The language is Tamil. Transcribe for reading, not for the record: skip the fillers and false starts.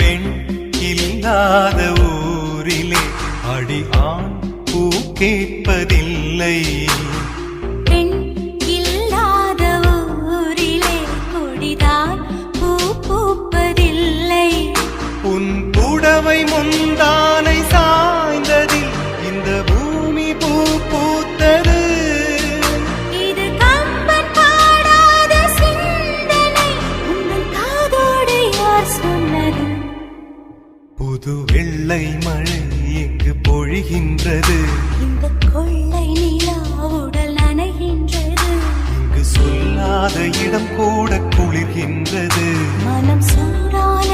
பெண் இல்லாத ஊரிலே அடி ஆண் பூ கேட்பதில்லை. பெண் இல்லாத ஊரிலே கொடிதான் பூ பூப்பதில்லை. உன் புடவை முந்தானை சாய்ந்ததில் இந்த பூமி பூ பூத்தது. இது கம்பன் பாடாத சிந்தனை, உங்கள் காதோடு யார் சொன்னது? புது வெள்ளை மழை எங்கு பொழிகின்றது. இந்த கொள்ளை நிலா உடல் நனைகின்றது. இங்கு சொல்லாத இடம் கூட குளிர்கின்றது. மனம் சூடான